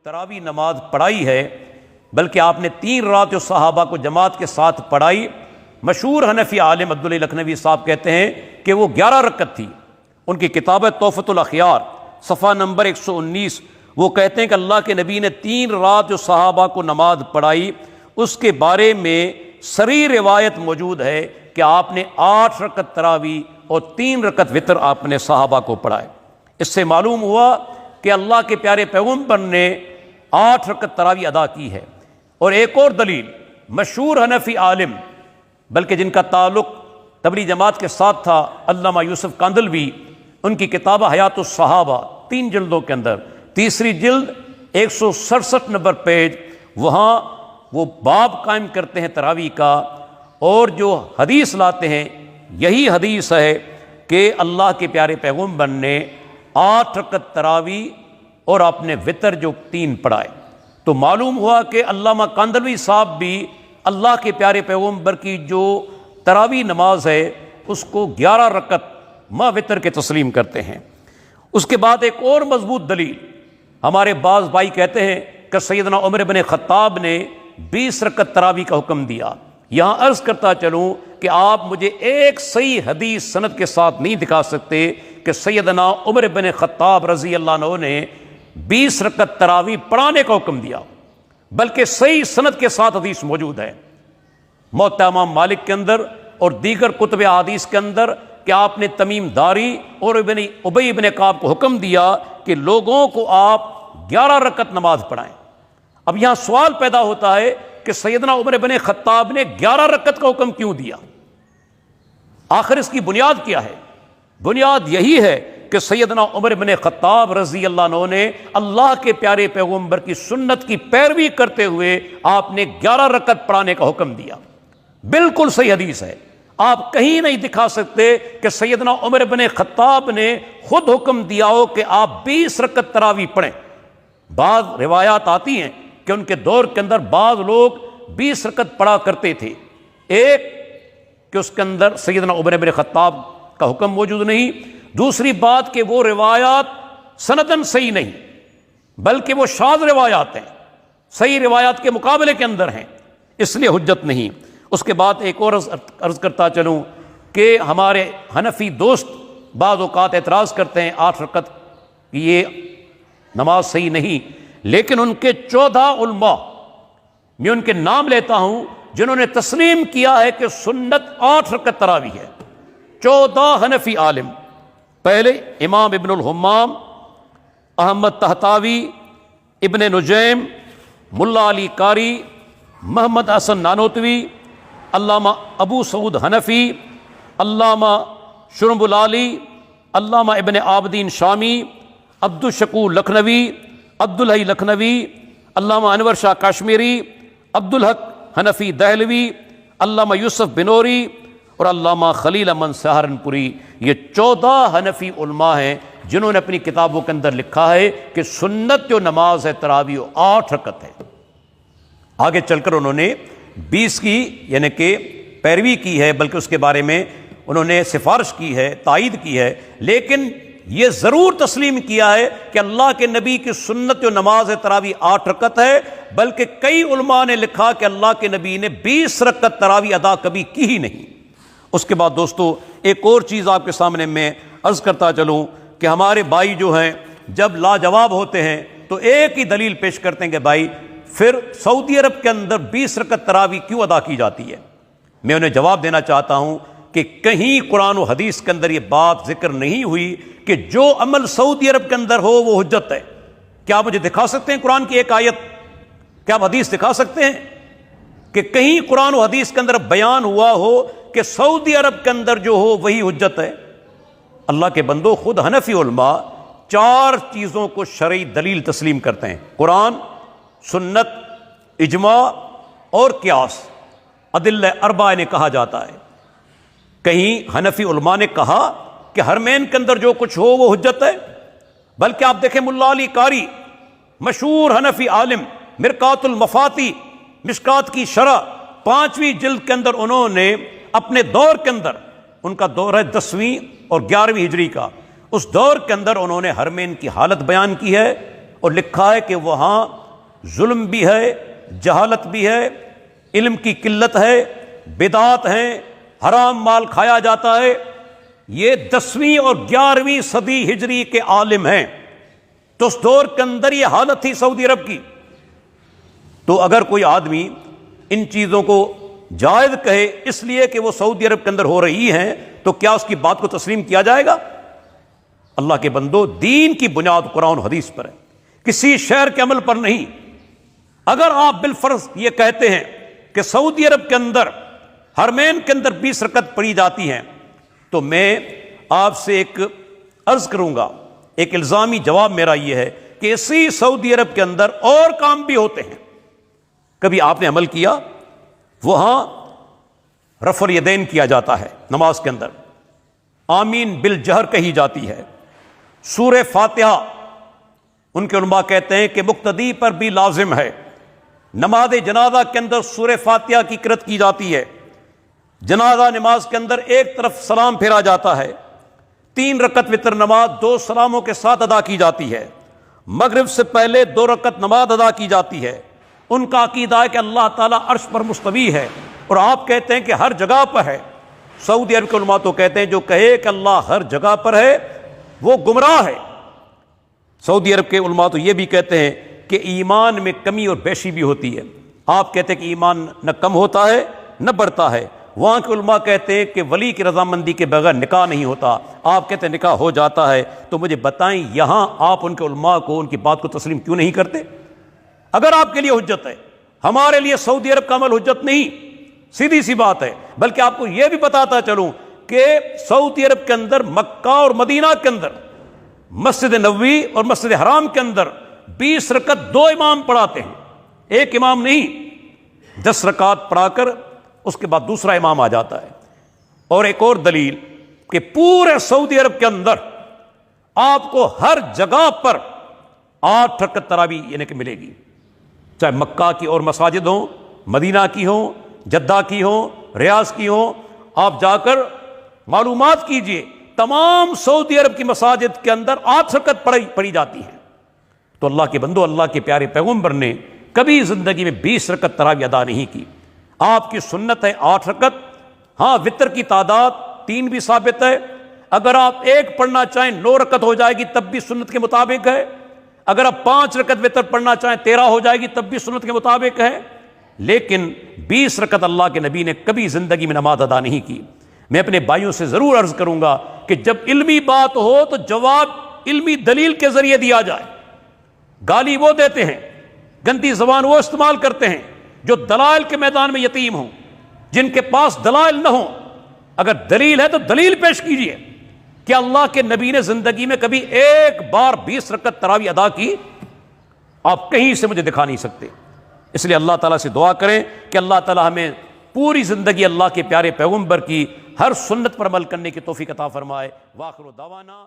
تراویح نماز پڑھائی ہے، بلکہ آپ نے 3 رات جو صحابہ کو جماعت کے ساتھ پڑھائی، مشہور حنفی عالم عبداللہ لکھنوی صاحب کہتے ہیں کہ وہ 11 رکعت تھی۔ ان کی کتاب ہے تحفۃ الاخیار، صفحہ نمبر 119، وہ کہتے ہیں کہ اللہ کے نبی نے 3 رات جو صحابہ کو نماز پڑھائی، اس کے بارے میں صریح روایت موجود ہے کہ آپ نے 8 رکعت تراویح اور 3 رکعت وتر آپ نے صحابہ کو پڑھائے۔ اس سے معلوم ہوا کہ اللہ کے پیارے پیغمبر نے 8 رکعت تراویح ادا کی ہے۔ اور ایک اور دلیل، مشہور حنفی عالم بلکہ جن کا تعلق تبلیغ جماعت کے ساتھ تھا، علامہ یوسف کاندھلوی، ان کی کتاب حیات الصحابہ 3 جلدوں کے اندر، تیسری جلد 167 نمبر پیج، وہاں وہ باب قائم کرتے ہیں تراویح کا، اور جو حدیث لاتے ہیں یہی حدیث ہے کہ اللہ کے پیارے پیغمبر نے 8 رکعت تراویح اور اپنے وتر جو 3 پڑھائے۔ تو معلوم ہوا کہ علامہ کاندھلوی صاحب بھی اللہ کے پیارے پیغمبر کی جو تراویح نماز ہے اس کو 11 رکعت ما وتر کے تسلیم کرتے ہیں۔ اس کے بعد ایک اور مضبوط دلیل، ہمارے بعض بھائی کہتے ہیں کہ سیدنا عمر بن خطاب نے 20 رکعت تراویح کا حکم دیا۔ یہاں عرض کرتا چلوں کہ آپ مجھے ایک صحیح حدیث سند کے ساتھ نہیں دکھا سکتے کہ سیدنا عمر بن خطاب رضی اللہ عنہ نے 20 رکعت تراویح پڑھانے کا حکم دیا، بلکہ صحیح سند کے ساتھ حدیث موجود ہے موطا امام مالک کے اندر اور دیگر کتب احادیث کے اندر کہ آپ نے تمیم داری اور ابی بن کعب کو حکم دیا کہ لوگوں کو آپ 11 رکعت نماز پڑھائیں۔ اب یہاں سوال پیدا ہوتا ہے کہ سیدنا عمر بن خطاب نے 11 رکعت کا حکم کیوں دیا؟ آخر اس کی بنیاد کیا ہے؟ بنیاد یہی ہے کہ سیدنا عمر بن خطاب رضی اللہ عنہ نے اللہ کے پیارے پیغمبر کی سنت کی پیروی کرتے ہوئے آپ نے 11 رکعت پڑھانے کا حکم دیا۔ بالکل صحیح حدیث ہے، آپ کہیں نہیں دکھا سکتے کہ سیدنا عمر بن خطاب نے خود حکم دیا ہو کہ آپ 20 رکعت تراویح پڑھیں۔ بعض روایات آتی ہیں کہ ان کے دور کے اندر بعض لوگ 20 رکعت پڑھا کرتے تھے، ایک کہ اس کے اندر سیدنا عمر بن خطاب کا حکم موجود نہیں، دوسری بات کہ وہ روایات سندن صحیح نہیں بلکہ وہ شاذ روایات ہیں، صحیح روایات کے مقابلے کے اندر ہیں، اس لیے حجت نہیں۔ اس کے بعد ایک اور عرض کرتا چلوں کہ ہمارے حنفی دوست بعض اوقات اعتراض کرتے ہیں 8 رکعت یہ نماز صحیح نہیں، لیکن ان کے 14 علماء، میں ان کے نام لیتا ہوں جنہوں نے تسلیم کیا ہے کہ سنت 8 رکعت تراویح ہے، 14 حنفی عالم۔ پہلے امام ابن الحمام، احمد طحطاوی، ابن نجیم، ملا علی قاری، محمد حسن نانوتوی، علامہ ابو سعود حنفی، علامہ شرمب العالی، علامہ ابن عابدین شامی، عبد الشکور لکھنوی، عبدالحی لکھنوی، علامہ انور شاہ کاشمیری، عبدالحق حنفی دہلوی، علامہ یوسف بنوری اور علامہ خلیل احمد سہارنپوری، یہ 14 حنفی علماء ہیں جنہوں نے اپنی کتابوں کے اندر لکھا ہے کہ سنت جو نماز ہے تراویح 8 رکعت ہے۔ آگے چل کر انہوں نے 20 کی یعنی کہ پیروی کی ہے، بلکہ اس کے بارے میں انہوں نے سفارش کی ہے، تائید کی ہے، لیکن یہ ضرور تسلیم کیا ہے کہ اللہ کے نبی کی سنت جو نماز تراویح 8 رکعت ہے، بلکہ کئی علماء نے لکھا کہ اللہ کے نبی نے 20 رکعت تراویح ادا کبھی کی ہی نہیں۔ اس کے بعد دوستو ایک اور چیز آپ کے سامنے میں عرض کرتا چلوں کہ ہمارے بھائی جو ہیں جب لاجواب ہوتے ہیں تو ایک ہی دلیل پیش کرتے ہیں کہ بھائی پھر سعودی عرب کے اندر 20 رکعت تراویح کیوں ادا کی جاتی ہے؟ میں انہیں جواب دینا چاہتا ہوں کہ کہیں قرآن و حدیث کے اندر یہ بات ذکر نہیں ہوئی کہ جو عمل سعودی عرب کے اندر ہو وہ حجت ہے۔ کیا آپ مجھے دکھا سکتے ہیں قرآن کی ایک آیت؟ کیا آپ حدیث دکھا سکتے ہیں کہ کہیں قرآن و حدیث کے اندر بیان ہوا ہو کہ سعودی عرب کے اندر جو ہو وہی حجت ہے؟ اللہ کے بندو، خود حنفی علماء 4 چیزوں کو شرعی دلیل تسلیم کرتے ہیں: قرآن، سنت، اجماع اور قیاس۔ ادلہ اربعہ نے کہا جاتا ہے۔ کہیں حنفی علماء نے کہا کہ حرمین کے اندر جو کچھ ہو وہ حجت ہے، بلکہ آپ دیکھیں ملا علی قاری، مشہور حنفی عالم، مرقات المفاتی، مشکات کی شرح 5ویں جلد کے اندر انہوں نے اپنے دور کے اندر، ان کا دور ہے 10ویں اور 11ویں ہجری کا، اس دور کے اندر انہوں نے حرمین کی حالت بیان کی ہے اور لکھا ہے کہ وہاں ظلم بھی ہے، جہالت بھی ہے، علم کی قلت ہے، بدعات ہیں، حرام مال کھایا جاتا ہے۔ یہ 10ویں اور 11ویں صدی ہجری کے عالم ہیں، تو اس دور کے اندر یہ حالت تھی سعودی عرب کی۔ تو اگر کوئی آدمی ان چیزوں کو جائز کہے اس لیے کہ وہ سعودی عرب کے اندر ہو رہی ہیں، تو کیا اس کی بات کو تسلیم کیا جائے گا؟ اللہ کے بندو، دین کی بنیاد قرآن و حدیث پر ہے، کسی شہر کے عمل پر نہیں۔ اگر آپ بالفرض یہ کہتے ہیں کہ سعودی عرب کے اندر حرمین کے اندر 20 رکعت پڑھی جاتی ہیں، تو میں آپ سے ایک عرض کروں گا، ایک الزامی جواب میرا یہ ہے کہ اسی سعودی عرب کے اندر اور کام بھی ہوتے ہیں، کبھی آپ نے عمل کیا؟ وہاں رفع الیدین کیا جاتا ہے نماز کے اندر، آمین بالجہر کہی جاتی ہے، سورہ فاتحہ ان کے علماء کہتے ہیں کہ مقتدی پر بھی لازم ہے۔ نماز جنازہ کے اندر سورہ فاتحہ کی قرأت کی جاتی ہے، جنازہ نماز کے اندر ایک طرف سلام پھیرا جاتا ہے، 3 رکعت وتر نماز 2 سلاموں کے ساتھ ادا کی جاتی ہے، مغرب سے پہلے 2 رکعت نماز ادا کی جاتی ہے۔ ان کا عقیدہ ہے کہ اللہ تعالیٰ عرش پر مستوی ہے، اور آپ کہتے ہیں کہ ہر جگہ پر ہے۔ سعودی عرب کے علماء تو کہتے ہیں جو کہے کہ اللہ ہر جگہ پر ہے وہ گمراہ ہے۔ سعودی عرب کے علماء تو یہ بھی کہتے ہیں کہ ایمان میں کمی اور بیشی بھی ہوتی ہے۔ آپ کہتے ہیں کہ ایمان نہ کم ہوتا ہے نہ بڑھتا ہے، وہاں کے علماء کہتے ہیں کہ ولی کی رضامندی کے بغیر نکاح نہیں ہوتا، آپ کہتے ہیں نکاح ہو جاتا ہے۔ تو مجھے بتائیں یہاں آپ ان کے علماء کو، ان کی بات کو تسلیم کیوں نہیں کرتے؟ اگر آپ کے لیے حجت ہے، ہمارے لیے سعودی عرب کا عمل حجت نہیں، سیدھی سی بات ہے۔ بلکہ آپ کو یہ بھی بتاتا چلوں کہ سعودی عرب کے اندر مکہ اور مدینہ کے اندر مسجد نبوی اور مسجد حرام کے اندر 20 رکعت 2 امام پڑھاتے ہیں، ایک امام نہیں، 10 رکعت پڑھا کر اس کے بعد دوسرا امام آ جاتا ہے۔ اور ایک اور دلیل کہ پورے سعودی عرب کے اندر آپ کو ہر جگہ پر 8 رکعت تراویح یعنی کہ ملے گی، چاہے مکہ کی اور مساجد ہوں، مدینہ کی ہوں، جدہ کی ہوں، ریاض کی ہوں، آپ جا کر معلومات کیجئے، تمام سعودی عرب کی مساجد کے اندر 8 رکعت پڑھی جاتی ہیں۔ تو اللہ کے بندو، اللہ کے پیارے پیغمبر نے کبھی زندگی میں 20 رکعت تراویح ادا نہیں کی۔ آپ کی سنت ہے 8 رکعت، ہاں وتر کی تعداد 3 بھی ثابت ہے، اگر آپ ایک پڑھنا چاہیں 9 رکعت ہو جائے گی تب بھی سنت کے مطابق ہے، اگر آپ 5 رکعت وتر پڑھنا چاہیں 13 ہو جائے گی تب بھی سنت کے مطابق ہے۔ لیکن 20 رکعت اللہ کے نبی نے کبھی زندگی میں نماز ادا نہیں کی۔ میں اپنے بھائیوں سے ضرور عرض کروں گا کہ جب علمی بات ہو تو جواب علمی دلیل کے ذریعے دیا جائے۔ گالی وہ دیتے ہیں، گندی زبان وہ استعمال کرتے ہیں جو دلائل کے میدان میں یتیم ہوں، جن کے پاس دلائل نہ ہوں۔ اگر دلیل ہے تو دلیل پیش کیجئے کہ اللہ کے نبی نے زندگی میں کبھی ایک بار 20 رکعت تراویح ادا کی، آپ کہیں سے مجھے دکھا نہیں سکتے۔ اس لیے اللہ تعالیٰ سے دعا کریں کہ اللہ تعالیٰ ہمیں پوری زندگی اللہ کے پیارے پیغمبر کی ہر سنت پر عمل کرنے کی توفیق عطا فرمائے۔ وآخر دعوانا